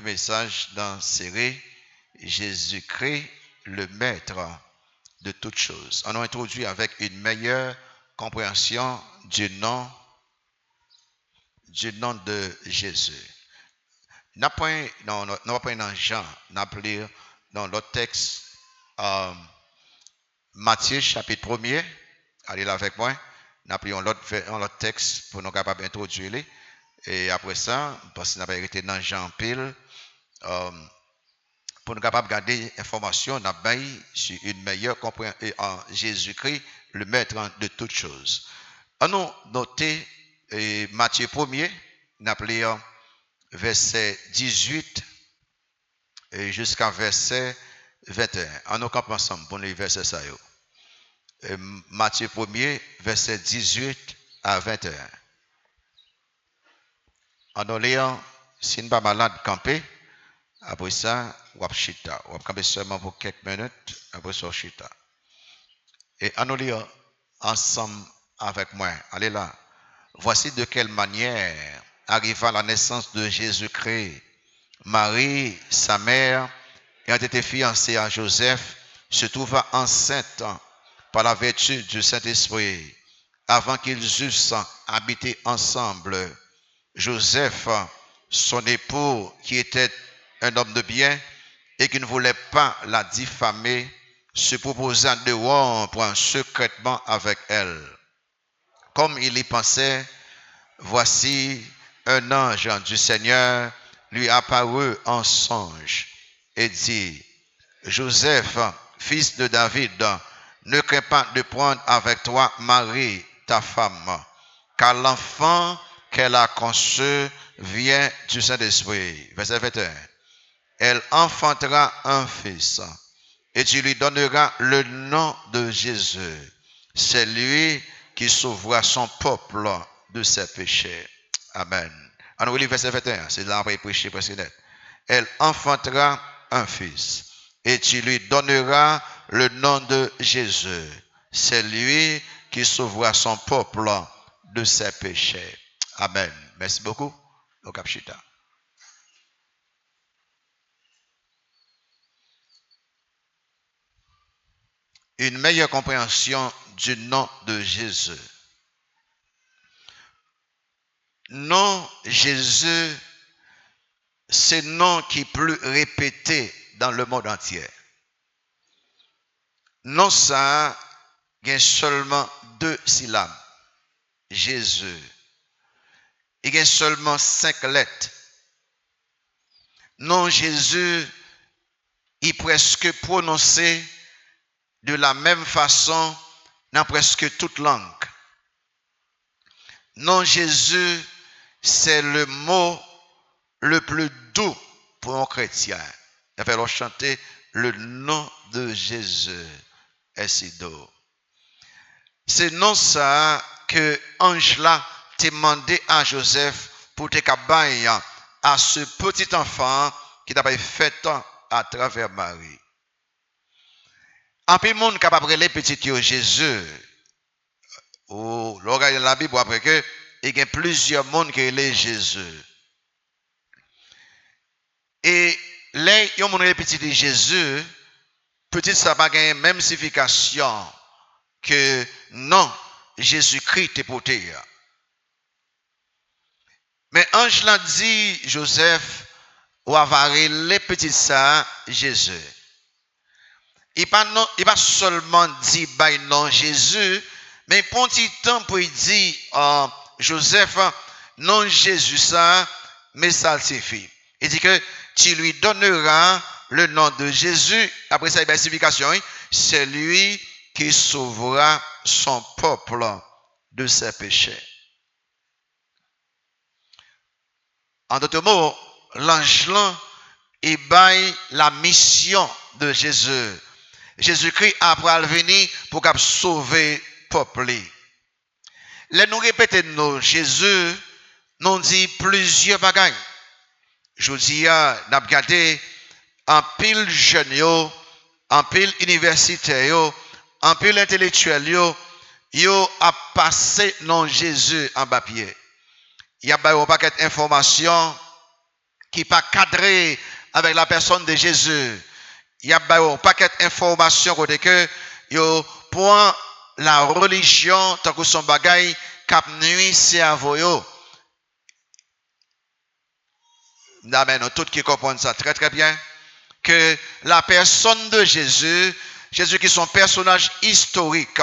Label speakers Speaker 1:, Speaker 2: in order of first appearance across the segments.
Speaker 1: message dans la série Jésus-Christ, le maître de toutes choses. On a introduit avec une meilleure compréhension du nom de Jésus. Nous n'avons pas dans Jean, nous allons lire dans l'autre texte, Matthieu chapitre 1er. Allez là avec moi. Nous allons l'autre texte pour nous capables d'introduire. Et après ça, parce que nous avons été dans Jean pile, pour nous capables de garder l'information, nous avons sur une meilleure compréhension en Jésus-Christ, le maître de toutes choses. On a noté Matthieu 1er, nous avons verset 18 jusqu'à verset 21. On nous campe ensemble pour les versets ça. Matthieu 1er, verset 18 à 21. On nous lit, si nous pas malade camper, après ça, on va chita. On va camper seulement pour quelques minutes, après ça, chita. Et on nous lit ensemble avec moi. Allez là. Voici de quelle manière arriva la naissance de Jésus-Christ. Marie, sa mère, ayant été fiancée à Joseph, se trouva enceinte par la vertu du Saint-Esprit. Avant qu'ils eussent habité ensemble, Joseph, son époux, qui était un homme de bien et qui ne voulait pas la diffamer, se proposa de rompre secrètement avec elle. Comme il y pensait, voici un ange du Seigneur lui apparut en songe et dit, Joseph, fils de David, ne crains pas de prendre avec toi Marie, ta femme, car l'enfant qu'elle a conçu vient du Saint-Esprit. Verset 21. Elle enfantera un fils et tu lui donneras le nom de Jésus. C'est lui qui sauvera son peuple de ses péchés. Amen. On lit verset 21, c'est là où il prêché précédent. Elle enfantera un fils et tu lui donneras le nom de Jésus. C'est lui qui sauvera son peuple de ses péchés. Amen. Merci beaucoup. Au Capchita. Une meilleure compréhension du nom de Jésus. Nom Jésus, c'est le nom qui est plus répété dans le monde entier. Non, ça, il y a seulement 2 syllabes. Jésus. Il y a seulement 5 lettres. Non, Jésus est presque prononcé de la même façon dans presque toute langue. Non, Jésus, c'est le mot le plus doux pour un chrétien. Il va chanter le nom de Jésus est si doux. C'est non ça que ange là t'a demandé à Joseph pour te cabaye à ce petit enfant qui t'a fait à travers Marie. En plus, le monde capable de les petits Jésus. Ou l'orgueil de la Bible après que il y a plusieurs mondes qui est Jésus. Et là, il y a un monde petit de Jésus, petit ça pas gagne même signification que non, Jésus-Christ est porté. Mais ange l'a dit Joseph ou avarer les petits ça Jésus. Il pas seulement dit by non Jésus, mais pour un petit temps pour dire Joseph non Jésus ça mais ça suffit. Il dit que tu lui donneras le nom de Jésus. Après ça il y a une signification, c'est lui qui sauvera son peuple de ses péchés. En d'autres mots, l'ange il baille la mission de Jésus. Jésus-Christ après venir pour sauver le peuple. Là nous répétons Jésus nous dit plusieurs bagages. Je dis n'a regardé en pile jeune en pile universitaire en pile intellectuel yo a passé non Jésus en papier. Il y a pas paquet d'informations qui pas cadré avec la personne de Jésus. Il y a un paquet d'informations côté que yo point la religion tant que son bagay cap nuit cerveau yo. Amen. Tout qui comprennent ça très très bien que la personne de Jésus qui est son personnage historique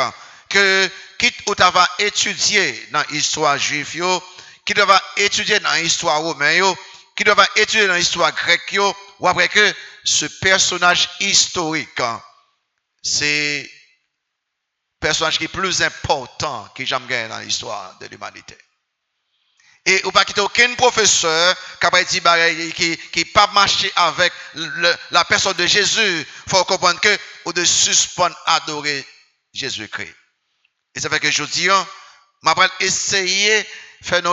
Speaker 1: que quitte ou t'ava étudié dans l'histoire juive yo, qui doit étudier dans l'histoire romaine yo, qui doit étudier dans l'histoire grecque yo, ou après que ce personnage historique c'est le personnage qui est plus important que jamais gagné dans l'histoire de l'humanité. Et ou pas quitter aucun professeur qui pas marché avec la personne de Jésus. Il faut comprendre que ou de suspendre adorer Jésus-Christ. Et ça fait que je dis, je vais essayer de faire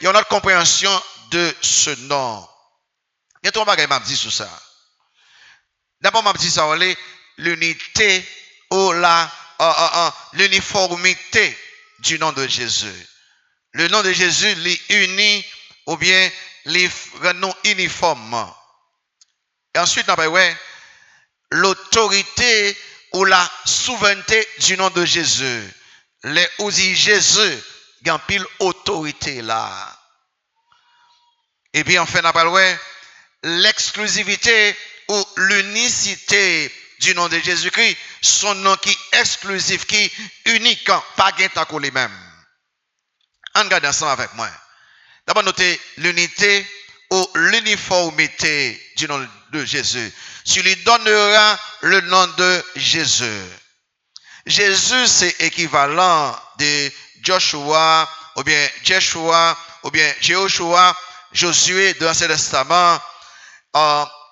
Speaker 1: une autre compréhension de ce nom. Il y a trois bagages que je dis sur ça. D'abord, je dis ça, l'unité ou l'uniformité du nom de Jésus. Le nom de Jésus les unit ou bien les non uniformes. Et ensuite, on va l'autorité ou la souveraineté du nom de Jésus. Les outils Jésus, il y a pile autorité là. Et puis enfin, on va l'exclusivité ou l'unicité du nom de Jésus-Christ, son nom qui est exclusif, qui est unique, pas gain que les mêmes. En regardant ça avec moi. D'abord, notez l'unité ou l'uniformité du nom de Jésus. Tu lui donneras le nom de Jésus. Jésus, c'est équivalent de Joshua, ou bien Jeshua, ou bien Jehoshua, Josué de l'Ancien Testament.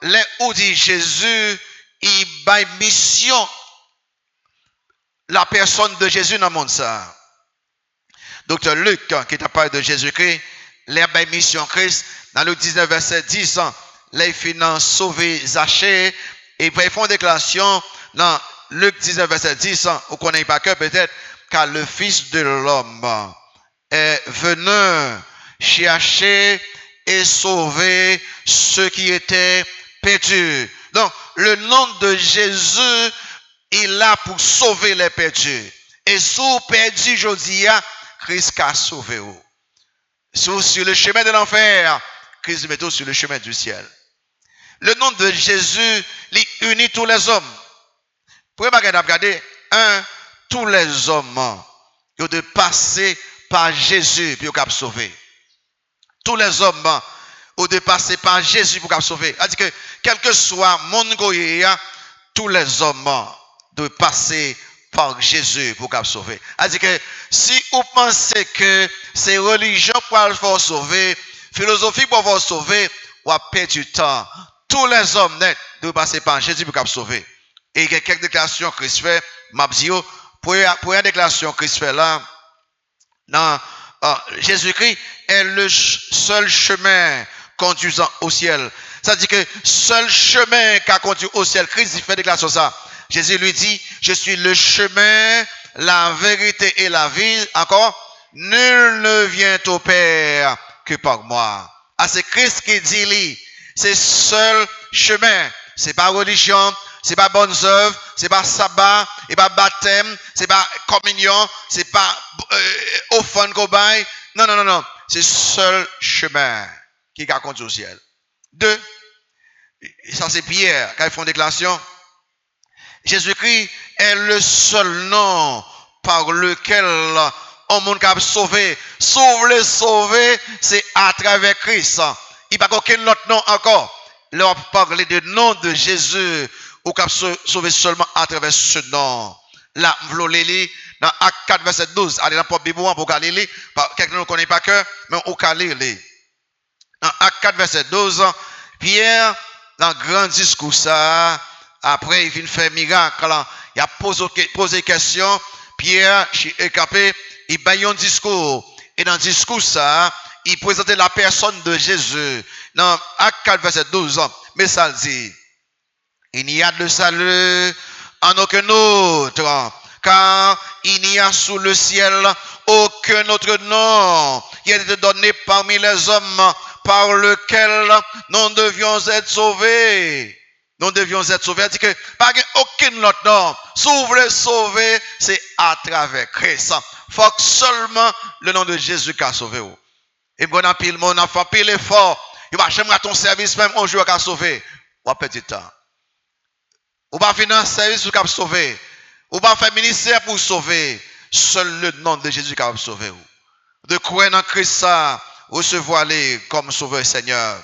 Speaker 1: Les où dit Jésus, il a une mission. La personne de Jésus dans le monde ça. Docteur Luc, qui t'a parlé de Jésus-Christ, les mission Christ, dans le 19 verset 10, les finances sauver Zachée, et puis ils font une déclaration dans Luc 19 verset 10, vous ne connaissez pas que peut-être, car le Fils de l'homme est venu chercher et sauver ceux qui étaient perdus. Donc, le nom de Jésus est là pour sauver les perdus. Et sous perdu, je dis, Christ a sauvé vous. Sur le chemin de l'enfer, Christ met tout sur le chemin du ciel. Le nom de Jésus, il unit tous les hommes. Pour regarder, tous les hommes, ils ont de passer par Jésus pour qu'ils soient sauvés. Tous les hommes ont de passer par Jésus pour qu'ils soient sauvés. C'est-à-dire que, quel que soit mon goye, tous les hommes doivent passer par Jésus pour qu'ils soient sauvés. C'est-à-dire que, si vous pensez que c'est religion pour vous sauver, philosophie pour vous sauver, vous avez perdu du temps. Tous les hommes doivent passer par Jésus pour qu'ils soient sauvés. Et il y a quelques déclarations que Christ fait, Mabzio, pour une déclaration que Christ fait là, non, Jésus-Christ est le seul chemin conduisant au ciel. Ça dit que seul chemin qui a conduit au ciel, Christ il fait déclaration ça. Jésus lui dit, je suis le chemin, la vérité et la vie. Encore, nul ne vient au Père que par moi. C'est Christ qui dit lui, c'est seul chemin. C'est pas religion, c'est pas bonnes œuvres, c'est pas sabbat, c'est pas baptême, c'est pas communion, c'est pas offrande cobaye. Non. C'est seul chemin qui a conduit au ciel. Deux, ça c'est Pierre, quand ils font déclaration. Jésus-Christ est le seul nom par lequel on monde capable sauver. Sauver, c'est à travers Christ. Il n'y a pas aucun autre nom encore. Là, on parle de nom de Jésus, ou capable sauver seulement à travers ce nom. Là, vous l'avez dans Acte 4, verset 12. Allez dans le Bible pour lire. Quelqu'un ne connaît pas que, mais on peut lire. Dans Acte 4, verset 12, Pierre, dans le grand discours, ça, après, il vient faire miracle. Il a posé question. Pierre, est capé, il baille un discours. Et dans le discours, ça, il présentait la personne de Jésus. Dans Acte 4, verset 12, mais ça dit, il n'y a de salut en aucun autre, car il n'y a sous le ciel aucun autre nom qui a été donné parmi les hommes par lequel nous devions être sauvés. Nous devions être sauvés. Il dit que pas aucun autre nom. Si vous voulez sauver, c'est à travers Christ. Faut que seulement le nom de Jésus qui a sauvé vous. Et bon, on a pile mon enfant, pile effort. Il va jamais à ton service même un jour qui sauver. Ou à petit temps. Ou pas finir un service pour sauver. Ou pas faire ministère pour sauver. Seul le nom de Jésus qui a sauvé vous. De croire dans Christ ça, recevoir-les comme sauveur Seigneur.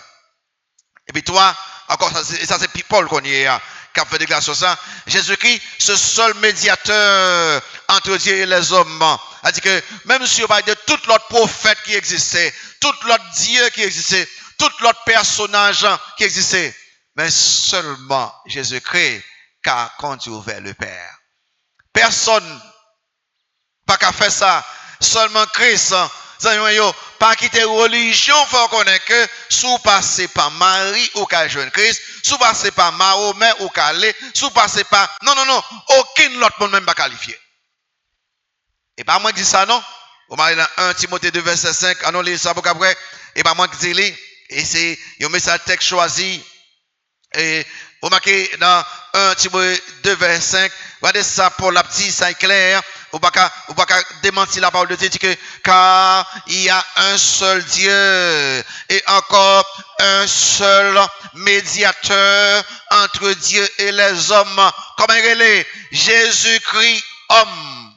Speaker 1: Et puis toi, encore ça c'est Paul qu'on y est, qui a fait déclaration ça. Jésus-Christ, ce seul médiateur entre Dieu et les hommes. A dit que même si on parle de tout l'autre prophète qui existait, tout l'autre Dieu qui existait, tout l'autre personnage qui existait, mais seulement Jésus-Christ qui a conduit vers le Père. Personne pas qu'à faire ça, seulement Christ. Pas quitter religion, il faut connaître que sous passer par Marie ou qu'à jeune Christ, sous passer par Mahomet ou Calais, sous passer par non, aucun autre monde même pas qualifié. Et pas moi qui dis ça, non? On m'a dit dans 1 Timothée 2, verset 5, on lit ça pour après, et pas moi qui dis, et c'est, il met ça texte choisi, et on marqué dans 1 Timothée 2, verset 5, regardez ça pour la petite, ça est clair, ou pas démentir la parole de Dieu, dit que, car il y a un seul Dieu, et encore un seul médiateur entre Dieu et les hommes, comment il est? Jésus-Christ, homme.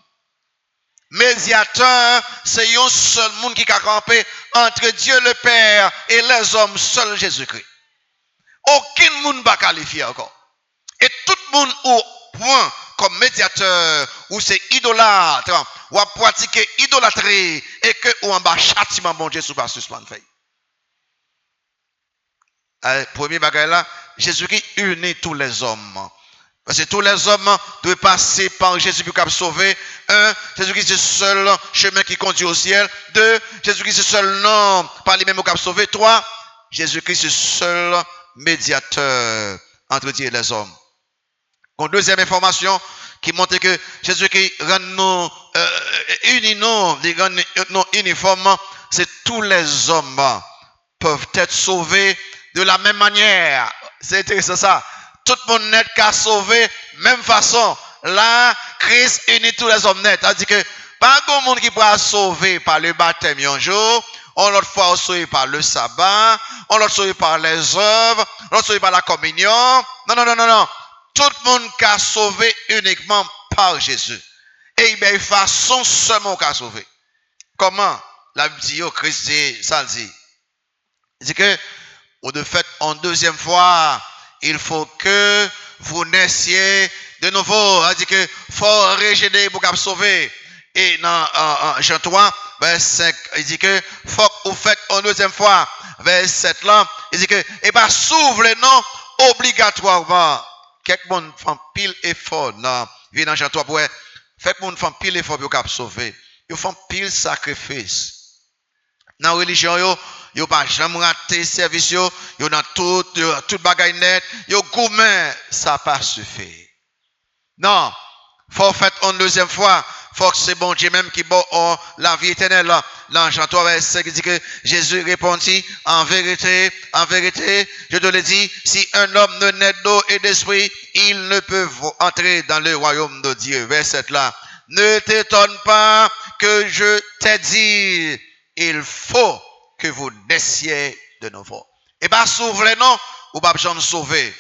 Speaker 1: Médiateur, c'est un seul monde qui a campé entre Dieu le Père et les hommes, seul Jésus-Christ. Aucun monde pas qualifié encore. Et tout le monde au point comme médiateur, ou c'est idolâtre, ou a pratiqué idolâtrie, et que ou en bas châtiment bon Dieu sous pas suspendre fait. Premier bagage là, Jésus-Christ unit tous les hommes. Parce que tous les hommes doivent passer par Jésus-Christ pour sauver. 1, Jésus-Christ c'est le seul chemin qui conduit au ciel. 2, Jésus-Christ c'est le seul nom par lui-même pour sauver. 3, Jésus-Christ c'est le seul médiateur entre Dieu et les hommes. Une deuxième information qui montre que Jésus-Christ rend nous unis, nous uniformes, c'est tous les hommes peuvent être sauvés de la même manière. C'est intéressant ça. Tout le monde net qu'à sauver, même façon. Là, Christ unit tous les hommes nets. C'est-à-dire que pas de monde qui pourra sauver par le baptême un jour, on l'autre fois sauvé par le sabbat, on l'autre sauvé par les œuvres, on l'autre sauvé par la communion. Non. Tout le monde qu'a sauvé uniquement par Jésus. Et il y a une façon seulement qu'a sauvé. Comment? La Bible dit, Christ dit, ça le dit. Il dit que, ou de fait, en deuxième fois, il faut que vous naissiez de nouveau. Il dit que faut régénérer pour sauver. Et dans Jean 3, verset 5, il dit que faut que vous faites en deuxième fois. Verset 7 là, il dit que, et pas s'ouvre le nom obligatoirement. Quelqu'un fait pile effort. Non, viens dans Jean 3 pour fait que monde fait pile effort pour sauver. Ils font pile sacrifice. Dans la religion, yo pas jamais raté service yo dans tout bagaille net, yo gourmet, ça pas suffit. Non, faut faire une deuxième fois, faut que c'est bon Dieu même qui bon la vie éternelle. Dans Jean 3 verset 5 qui dit que Jésus répondit en vérité, je te le dis, si un homme ne naît d'eau et d'esprit, il ne peut entrer dans le royaume de Dieu. Verset là. Ne t'étonne pas que je t'ai dit, il faut que vous naissiez de nouveau. Et bien, s'ouvre non, ou pas besoin de sauver.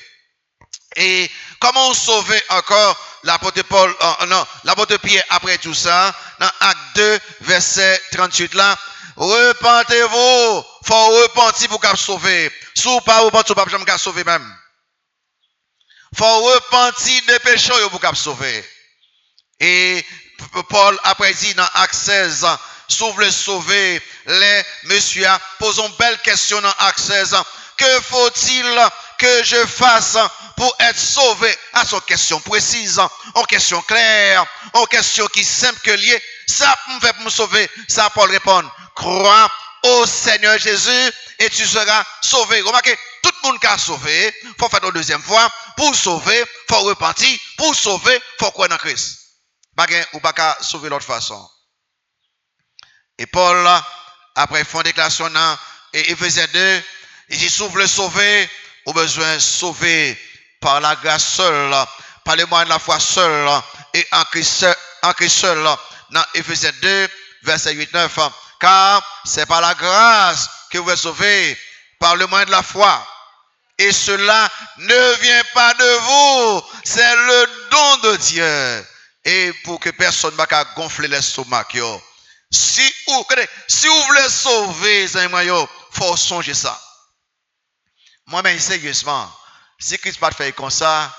Speaker 1: Et comment sauver encore l'apôtre Paul, l'apôtre Pierre après tout ça, dans Acte 2, verset 38 là, repentez-vous, faut repentir pour qu'à sauver. Si vous pas repentir, vous pas besoin de sauver même. Faut repentir des péchés pour qu'à sauver. Et Paul après dit dans Acte 16, sauve le sauver, les messieurs posent une belle question dans Acte 16. Que faut-il que je fasse pour être sauvé? À son question précise, en question claire, en question qui simple que liée. Ça me fait pour me sauver. Ça Paul répond, crois au Seigneur Jésus et tu seras sauvé. Remarquez, tout le monde qui a sauvé, il faut faire une deuxième fois. Pour sauver, il faut repentir. Pour sauver, il faut croire dans Christ. Ou pas qu'à sauver l'autre façon. Et Paul, après, font déclaration dans et Éphésiens 2, il dit, si vous voulez sauver, vous avez besoin de sauver par la grâce seule, par le moyen de la foi seule, et en Christ seul. Dans Éphésiens 2, verset 8-9, car c'est par la grâce que vous êtes sauvés, par le moyen de la foi. Et cela ne vient pas de vous, c'est le don de Dieu. Et pour que personne ne va gonfler l'estomac. Si vous voulez sauver, il faut songer ça. Moi-même, sérieusement, si Christ ne fait comme ça,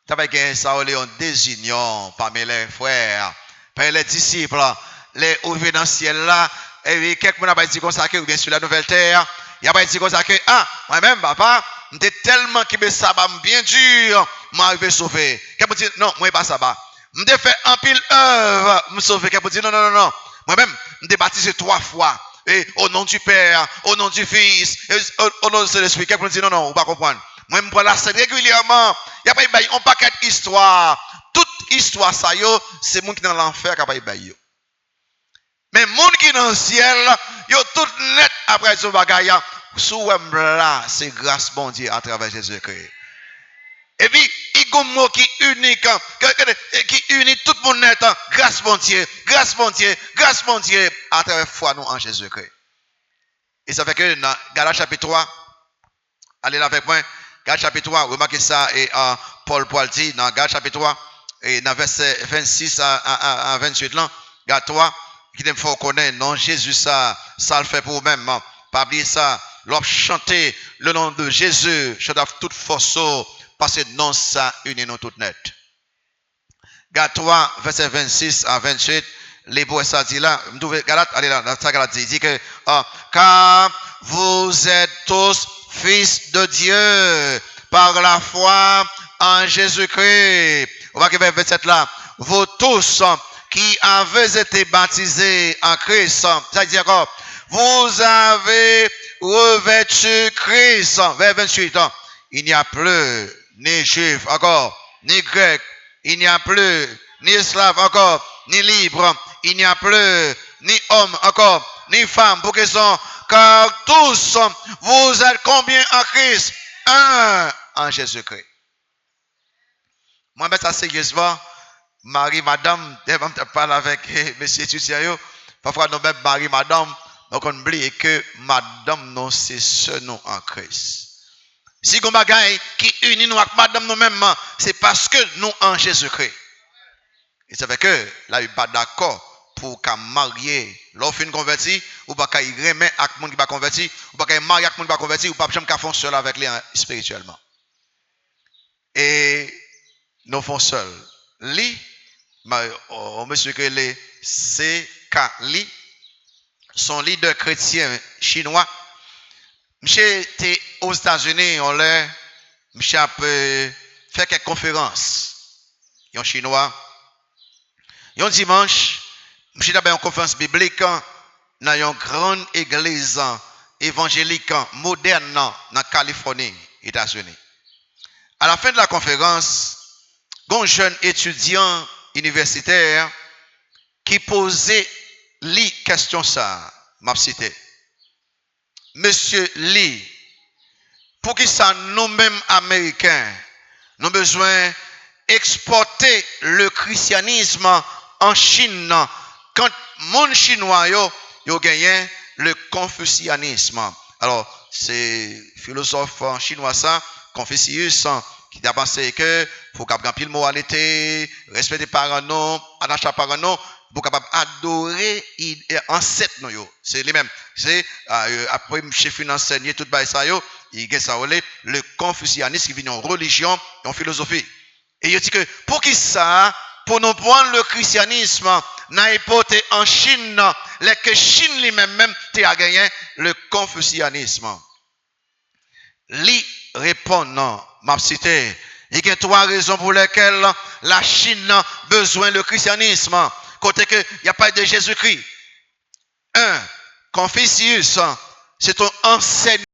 Speaker 1: tu vas gagner ça en désunion parmi les frères, parmi les disciples, les ouvriers dans le ciel là, et quelqu'un n'a pas dit comme ça que bien sur la nouvelle terre, il n'a pas dit comme ça que, moi-même, papa, j'étais tellement qui me sabbat bien dur, m'arriver sauver. Quelqu'un dit, non, moi, pas sabbat. M'dé fait un pile œuvre, me sauver. Quelqu'un dit, non. Moi-même, m'dé baptisé 3 fois. Et au nom du Père, au nom du Fils, et au nom du Saint-Esprit. Quelqu'un dit, non, vous pas comprendre. Moi, je prends la scène régulièrement. Il n'y a pas un paquet d'histoire. Toute histoire, ça, c'est monde qui est dans l'enfer qui a pas eu. Mais monde qui est dans le ciel, yo tout net après ce bagage. Sous là, c'est grâce bon Dieu à travers Jésus-Christ. Et puis, il y a un mot qui est unique, qui unit tout le monde net. Grâce bon Dieu, grâce bon Dieu, grâce bon Dieu, à travers foi nous en Jésus-Christ. Et ça fait que dans Galates chapitre 3, allez là avec moi, Galates chapitre 3, remarquez ça, et Paul dit dans Galates chapitre 3, et dans verset 26 à 28 là, Galates 3, qui il faut connaître, non, Jésus, ça le fait pour vous-même. Pas oublier ça, l'on chanter le nom de Jésus, chante avec toute force, parce que non, ça unit nous tout net. Galates 3, verset 26 à 28, les beaux ça dit là, Galates, allez là, dans ça Galates dit que, car vous êtes tous fils de Dieu par la foi en Jésus-Christ. On va vers 27 là. Vous tous qui avez été baptisés en Christ, ça veut dire quoi? Vous avez revêtu Christ. Vers 28 ans. Il n'y a plus ni juif encore, ni grec. Il n'y a plus ni esclave encore, ni libre. Il n'y a plus ni homme encore, ni femme. Pour qu'ils sont, car tous, vous êtes combien en Christ? Un en Jésus-Christ. Moi, je ça sérieusement. Marie, madame, je parle avec monsieur étudiant. Parfois, nous même Marie, madame, donc on oublie que madame, nous, c'est ce nom en Christ. Si on bagaille qui unit nous avec madame nous-mêmes, c'est parce que nous en Jésus-Christ. Et ça fait que là, il n'est pas d'accord pour qu'à marier l'offre converti, ou pas qu'à y remettre avec monde qui pas converti, ou pas qu'à marier avec monde qui pas converti, ou pas jamais qu'à faire seul avec lui spirituellement. Et nous faisons seul. Li, monsieur que les CK Li, son leader chrétien chinois, monsieur était aux États-Unis, monsieur a fait quelques conférences. En chinois. Un dimanche, monsieur a fait une conférence biblique dans une grande église évangélique moderne dans Californie, États-Unis. À la fin de la conférence, un jeune étudiant universitaire qui posait Li question ça, m'a cité. Monsieur Li, pour qui ça nous-mêmes Américains, nous avons besoin d'exporter le christianisme en Chine quand mon chinois yo gagné le confucianisme. Alors, c'est philosophe chinois ça, Confucius, qui a pensé que faut capable pile moralité, respecter parents non, attacher parents non, pour capable adorer ancêtre non yo. C'est les mêmes. C'est après chef enseigner tout bail ça yo, il y a ça le confucianisme qui vient en religion et en philosophie. Et il dit que pour qui ça, pour nous prendre le christianisme, n'a importé en Chine, les que Chine lui-même a gagné le confucianisme. Li répond non, m'a cité. Il y a 3 raisons pour lesquelles la Chine a besoin du christianisme. Côté que il n'y a pas de Jésus-Christ. 1. Confucius, c'est ton enseignant.